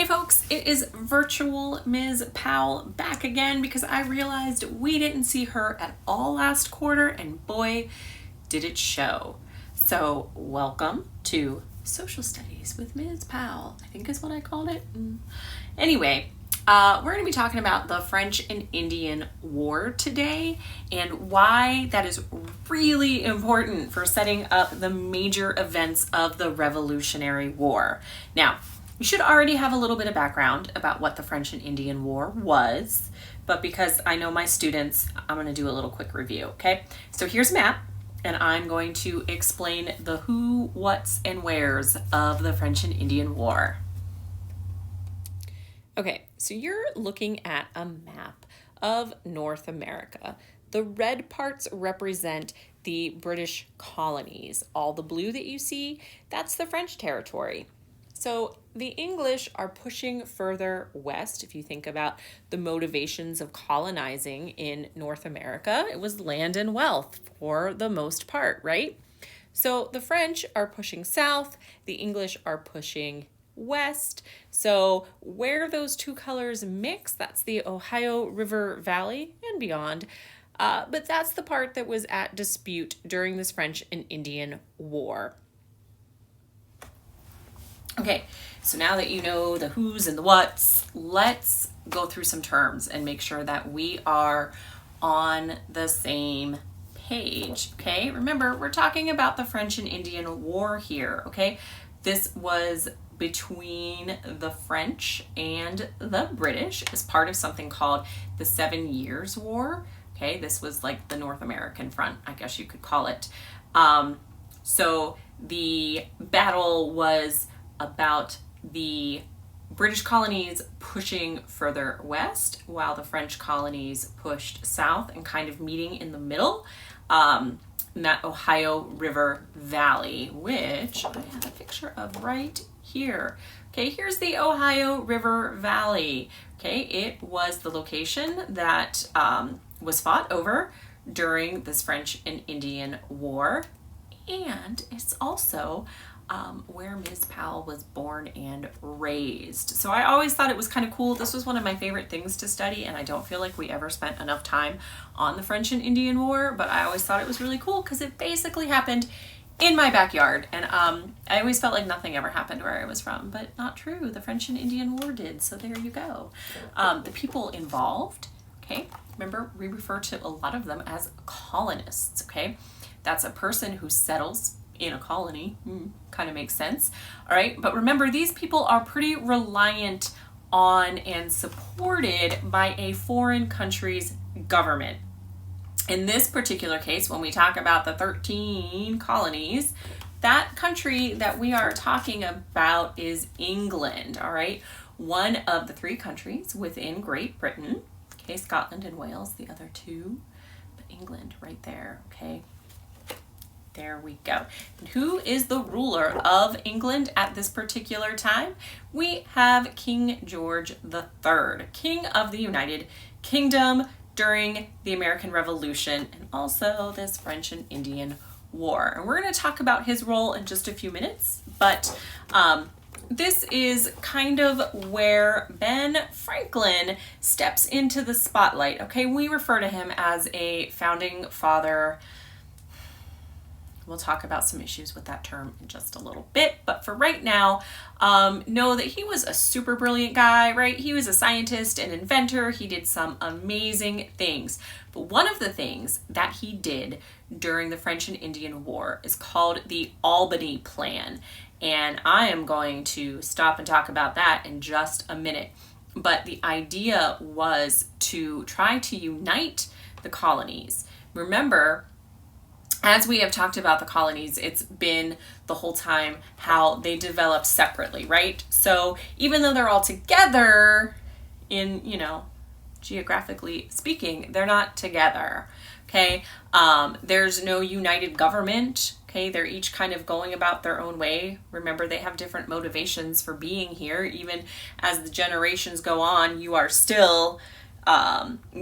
folks, it is virtual Ms. Powell back again because I realized we didn't see her at all last quarter, and boy, did it show. So welcome to Social Studies with Ms. Powell, I think is what I called it. Anyway, we're going to be talking about the French and Indian War today and why that is really important for setting up the major events of the Revolutionary War. Now, you should already have a little bit of background about what the French and Indian War was, but because I know my students, I'm going to do a little quick review, okay? So here's a map, and I'm going to explain the who, whats, and wheres of the French and Indian War. Okay, so you're looking at a map of North America. The red parts represent the British colonies. All the blue that you see, that's the French territory. So the English are pushing further west. If you think about the motivations of colonizing in North America, it was land and wealth for the most part, right? So the French are pushing south, the English are pushing west. So where those two colors mix, that's the Ohio River Valley and beyond. But that's the part that was at dispute during this French and Indian War. Okay, so now that you know the who's and the whats, let's go through some terms and make sure that we are on the same page, okay? Remember, we're talking about the French and Indian War here, okay? This was between the French and the British as part of something called the 7 Years' War, okay? This was like the North American front, I guess you could call it. So the battle was about the British colonies pushing further west while the French colonies pushed south and kind of meeting in the middle in that Ohio River Valley, which I have a picture of right here. Okay, here's the Ohio River Valley. Okay, it was the location that was fought over during this French and Indian War, and it's also where Ms. Powell was born and raised. So I always thought it was kind of cool. This was one of my favorite things to study, and I don't feel like we ever spent enough time on the French and Indian War, but I always thought it was really cool because it basically happened in my backyard, and I always felt like nothing ever happened where I was from, but not true. The French and Indian War did, so there you go. The people involved, okay, remember we refer to a lot of them as colonists, okay? That's a person who settles in a colony, kind of makes sense, all right? But remember, these people are pretty reliant on and supported by a foreign country's government. In this particular case, when we talk about the 13 colonies, that country that we are talking about is England, all right? One of the 3 countries within Great Britain, okay, Scotland and Wales, the other 2, but England right there, okay? There we go. And who is the ruler of England at this particular time? We have King George III, King of the United Kingdom during the American Revolution and also this French and Indian War. And we're going to talk about his role in just a few minutes, but this is kind of where Ben Franklin steps into the spotlight. Okay, we refer to him as a founding father. We'll talk about some issues with that term in just a little bit, but for right now, know that he was a super brilliant guy, right? He was a scientist and inventor. He did some amazing things, but one of the things that he did during the French and Indian War is called the Albany Plan, and I am going to stop and talk about that in just a minute. But the idea was to try to unite the colonies. Remember, as we have talked about the colonies, it's been the whole time how they developed separately, right? So even though they're all together in, geographically speaking, they're not together, okay? There's no united government, okay? They're each kind of going about their own way. Remember, they have different motivations for being here. Even as the generations go on, you are still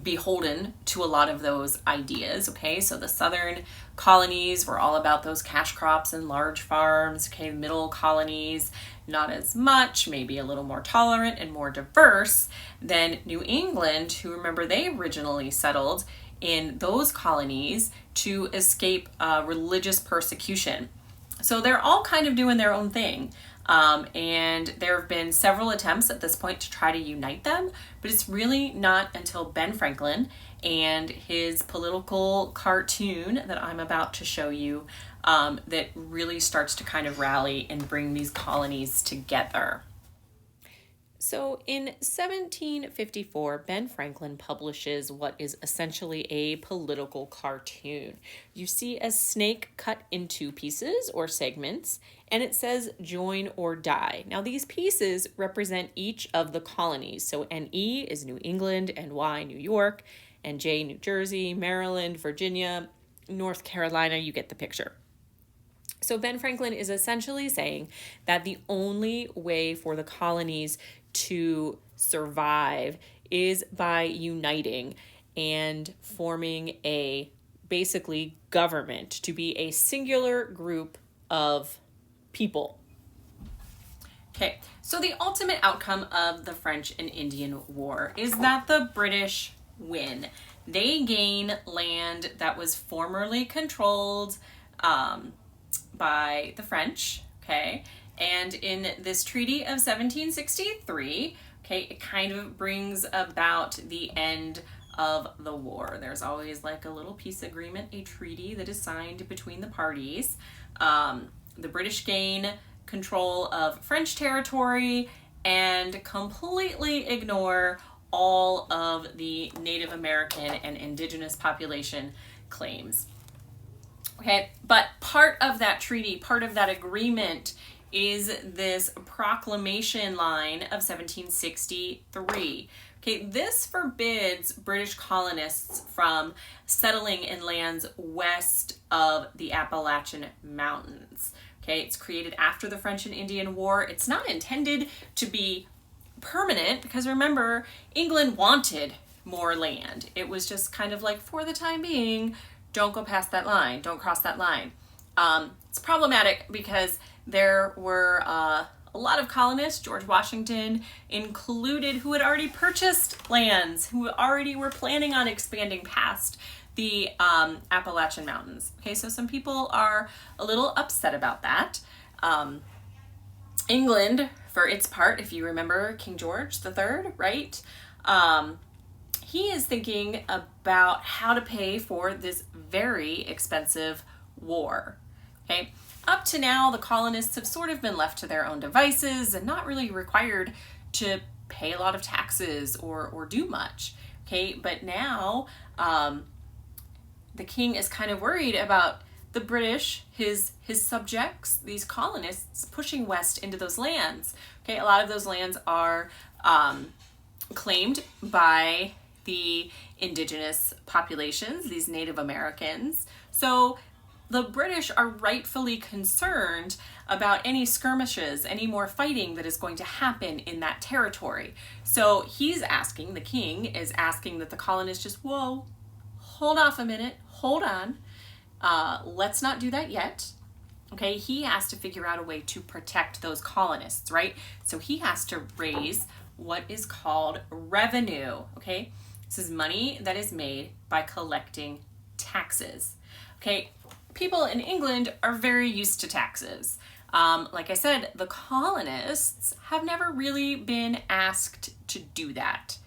beholden to a lot of those ideas, okay? So the Southern colonies were all about those cash crops and large farms. Okay, middle colonies, not as much, maybe a little more tolerant and more diverse than New England, who, remember, they originally settled in those colonies to escape religious persecution. So they're all kind of doing their own thing. And there have been several attempts at this point to try to unite them, but it's really not until Ben Franklin and his political cartoon that I'm about to show you that really starts to kind of rally and bring these colonies together. So in 1754, Ben Franklin publishes what is essentially a political cartoon. You see a snake cut into pieces or segments, and it says join or die. Now these pieces represent each of the colonies. So NE is New England, NY New York, NJ New Jersey, Maryland, Virginia, North Carolina. You get the picture. So Ben Franklin is essentially saying that the only way for the colonies to survive is by uniting and forming a basically government to be a singular group of people. Okay, so the ultimate outcome of the French and Indian War is that the British win. They gain land that was formerly controlled by the French, okay? And in this Treaty of 1763, okay, it kind of brings about the end of the war. There's always like a little peace agreement, a treaty that is signed between the parties. The British gain control of French territory and completely ignore all of the Native American and indigenous population claims. Okay, but part of that treaty, part of that agreement is this proclamation line of 1763. Okay, this forbids British colonists from settling in lands west of the Appalachian Mountains. Okay, it's created after the French and Indian War. It's not intended to be permanent because, remember, England wanted more land. It was just kind of like, for the time being, don't go past that line, don't cross that line. It's problematic because there were a lot of colonists, George Washington included, who had already purchased lands, who already were planning on expanding past the Appalachian Mountains. Okay, so some people are a little upset about that. England, for its part, if you remember King George III, right? He is thinking about how to pay for this very expensive war. Okay, up to now, the colonists have sort of been left to their own devices and not really required to pay a lot of taxes or do much. Okay, but now the king is kind of worried about the British, his subjects, these colonists pushing west into those lands. Okay, a lot of those lands are claimed by the indigenous populations, these Native Americans. So the British are rightfully concerned about any skirmishes, any more fighting that is going to happen in that territory. So he's asking, the king is asking that the colonists just, whoa, hold off a minute, hold on. Let's not do that yet. Okay, he has to figure out a way to protect those colonists, right? So he has to raise what is called revenue, okay? This is money that is made by collecting taxes. Okay, people in England are very used to taxes. Like I said, the colonists have never really been asked to do that.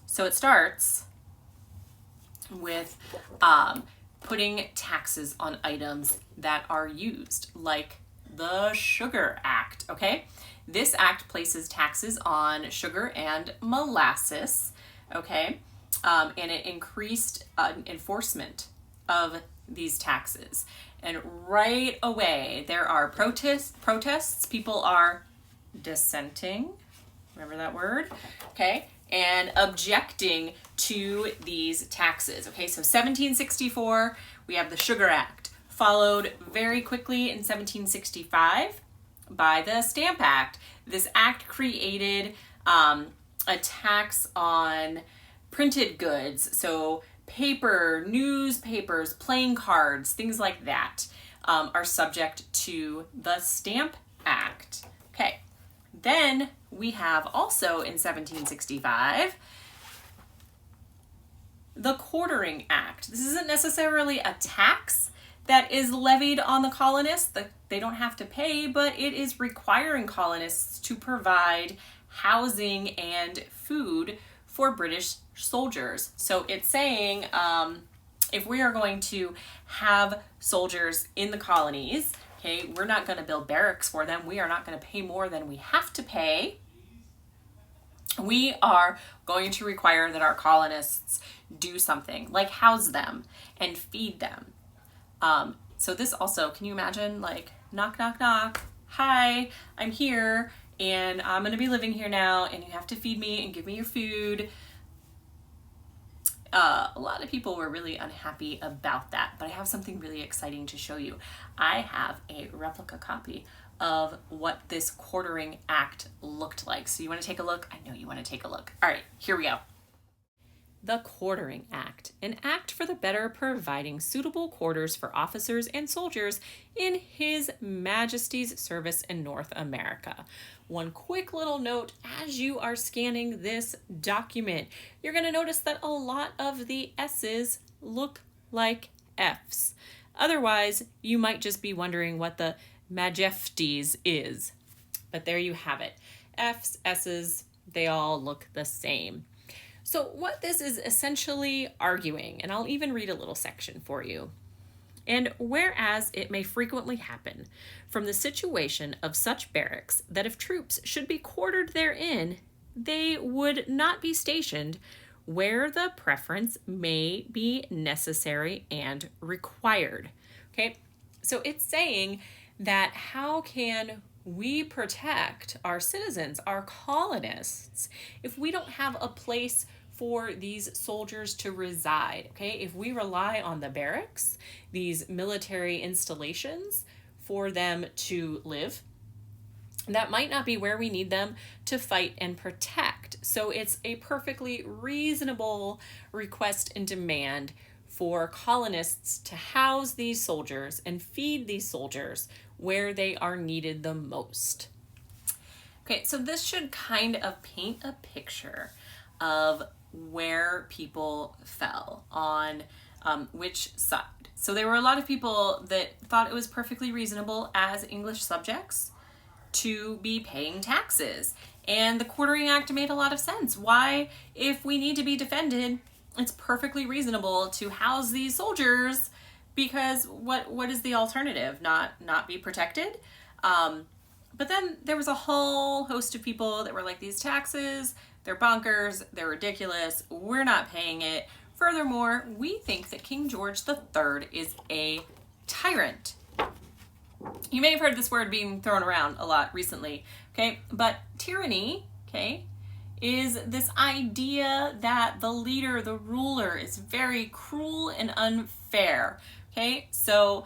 So it starts with putting taxes on items that are used, like the Sugar Act, okay? This act places taxes on sugar and molasses, okay? And it increased enforcement of these taxes. And right away, there are protests. People are dissenting, remember that word, okay? And objecting to these taxes. Okay, so 1764, we have the Sugar Act, followed very quickly in 1765 by the Stamp Act. This act created a tax on printed goods, so paper, newspapers, playing cards, things like that are subject to the Stamp Act. Okay, then we have also in 1765 the Quartering Act. This isn't necessarily a tax that is levied on the colonists. They don't have to pay, but it is requiring colonists to provide housing and food for British soldiers. So it's saying if we are going to have soldiers in the colonies, okay, we're not going to build barracks for them. We are not going to pay more than we have to pay. We are going to require that our colonists do something like house them and feed them. So this also, can you imagine, like, knock, knock, knock, hi, I'm here and I'm going to be living here now and you have to feed me and give me your food. A lot of people were really unhappy about that, but I have something really exciting to show you. I have a replica copy of what this Quartering Act looked like. So you want to take a look? I know you want to take a look. All right, here we go. The Quartering Act, an act for the better providing suitable quarters for officers and soldiers in His Majesty's service in North America. One quick little note as you are scanning this document, you're going to notice that a lot of the S's look like F's. Otherwise, you might just be wondering what the Majesties is. But there you have it. F's, S's, they all look the same. So what this is essentially arguing, and I'll even read a little section for you. And whereas it may frequently happen from the situation of such barracks that if troops should be quartered therein, they would not be stationed where the preference may be necessary and required. Okay, so it's saying that how can we protect our citizens, our colonists, if we don't have a place for these soldiers to reside, okay? If we rely on the barracks, these military installations for them to live, that might not be where we need them to fight and protect. So it's a perfectly reasonable request and demand for colonists to house these soldiers and feed these soldiers where they are needed the most. Okay, so this should kind of paint a picture of where people fell on which side. So there were a lot of people that thought it was perfectly reasonable as English subjects to be paying taxes. And the Quartering Act made a lot of sense. Why, if we need to be defended, it's perfectly reasonable to house these soldiers, because what is the alternative? Not be protected? But then there was a whole host of people that were like, these taxes, they're bonkers, they're ridiculous, we're not paying it. Furthermore, we think that King George III is a tyrant. You may have heard this word being thrown around a lot recently, okay? But tyranny, okay, is this idea that the leader, the ruler, is very cruel and unfair, okay? So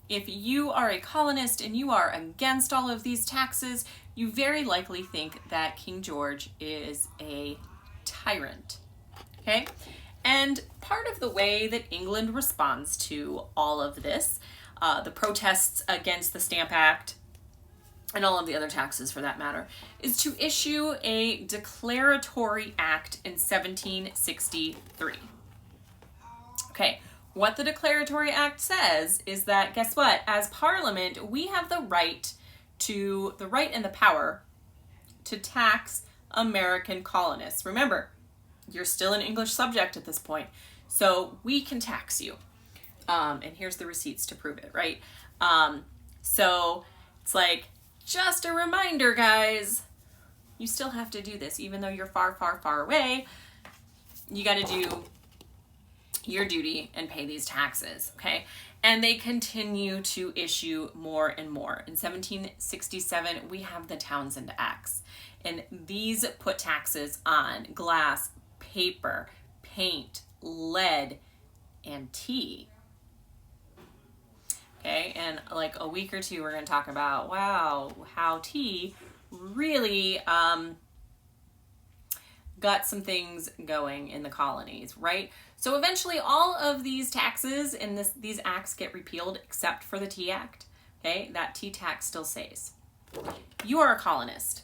if you are a colonist and you are against all of these taxes, you very likely think that King George is a tyrant, okay? And part of the way that England responds to all of this, the protests against the Stamp Act, and all of the other taxes for that matter, is to issue a declaratory act in 1763. Okay, what the Declaratory Act says is that, guess what? As Parliament, we have the right and the power to tax American colonists. Remember, you're still an English subject at this point, so we can tax you. And here's the receipts to prove it, right? So it's like, just a reminder, guys, you still have to do this. Even though you're far, far, far away, you got to do your duty and pay these taxes, okay? And they continue to issue more and more. In 1767, we have the Townshend Acts, and these put taxes on glass, paper, paint, lead, and tea. Okay, and like a week or two, we're going to talk about, wow, how tea really got some things going in the colonies, right? So eventually all of these taxes and these acts get repealed except for the Tea Act. Okay, that tea tax still stays. You are a colonist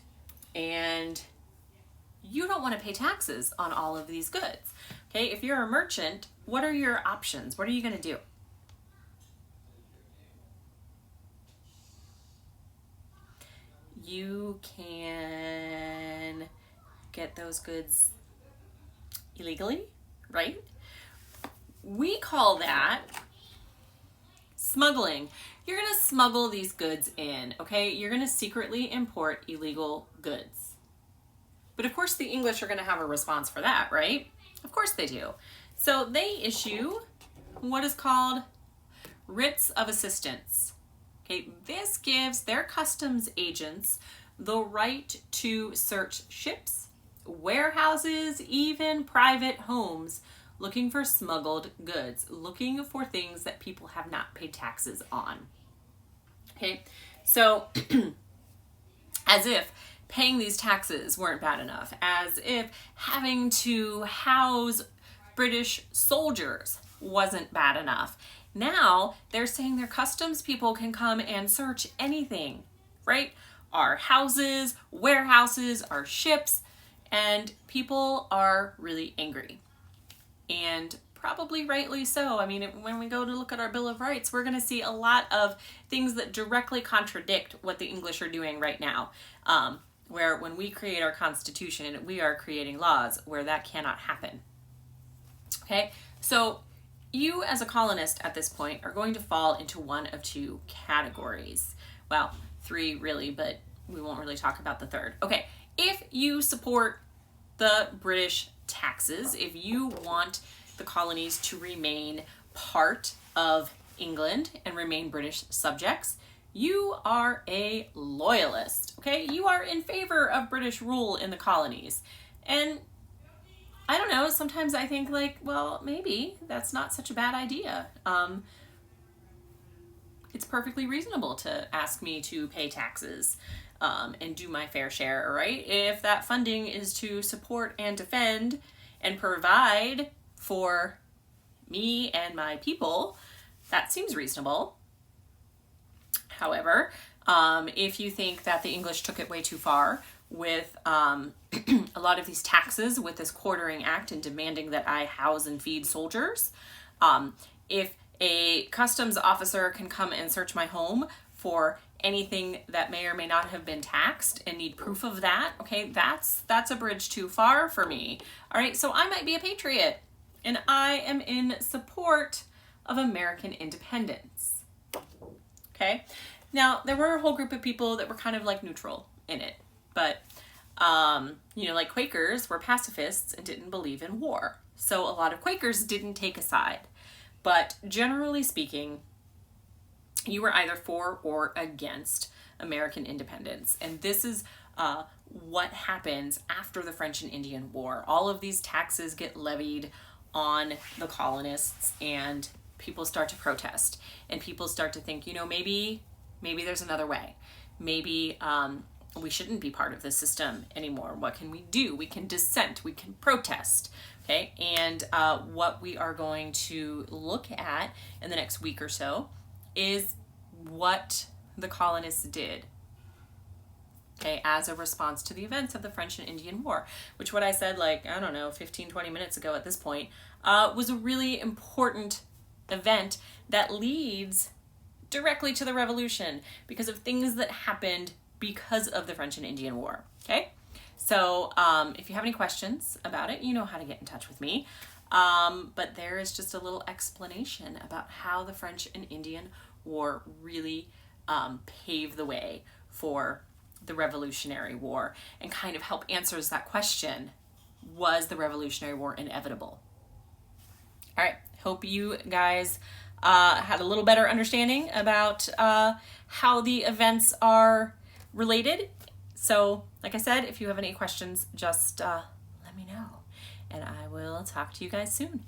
and you don't want to pay taxes on all of these goods. Okay, if you're a merchant, what are your options? What are you going to do? You can get those goods illegally, right? We call that smuggling. You're going to smuggle these goods in, okay? You're going to secretly import illegal goods. But of course the English are going to have a response for that, right? Of course they do. So they issue what is called writs of assistance. Okay, this gives their customs agents the right to search ships, warehouses, even private homes, looking for smuggled goods, looking for things that people have not paid taxes on. Okay, so as if paying these taxes weren't bad enough, as if having to house British soldiers wasn't bad enough. Now they're saying their customs people can come and search anything, right? Our houses, warehouses, our ships, and people are really angry. And probably rightly so. I mean, when we go to look at our Bill of Rights, we're going to see a lot of things that directly contradict what the English are doing right now. Where when we create our Constitution, we are creating laws where that cannot happen. Okay, so you as a colonist at this point are going to fall into one of two categories. Well, three really, but we won't really talk about the third. Okay, if you support the British taxes, if you want the colonies to remain part of England and remain British subjects, you are a loyalist, okay? You are in favor of British rule in the colonies. And I don't know, sometimes I think like, well, maybe that's not such a bad idea. It's perfectly reasonable to ask me to pay taxes and do my fair share, right? If that funding is to support and defend and provide for me and my people, that seems reasonable. However, if you think that the English took it way too far with a lot of these taxes, with this quartering act and demanding that I house and feed soldiers, if a customs officer can come and search my home for anything that may or may not have been taxed and need proof of that, okay, that's a bridge too far for me. All right, so I might be a patriot and I am in support of American independence. Okay, now there were a whole group of people that were kind of like neutral in it, but like Quakers were pacifists and didn't believe in war. So a lot of Quakers didn't take a side, but generally speaking, you were either for or against American independence. And this is what happens after the French and Indian War. All of these taxes get levied on the colonists and people start to protest and people start to think, maybe there's another way. Maybe we shouldn't be part of the system anymore. What can we do? We can dissent, we can protest. Okay, and what we are going to look at in the next week or so is what the colonists did, okay, as a response to the events of the French and Indian War, which what I said 15-20 minutes ago at this point, was a really important event that leads directly to the revolution because of things that happened because of the French and Indian War, okay? So if you have any questions about it, you know how to get in touch with me. But there is just a little explanation about how the French and Indian War really paved the way for the Revolutionary War and kind of help answers that question, was the Revolutionary War inevitable? All right, hope you guys had a little better understanding about how the events are related. So, like I said, if you have any questions, just let me know, and I will talk to you guys soon.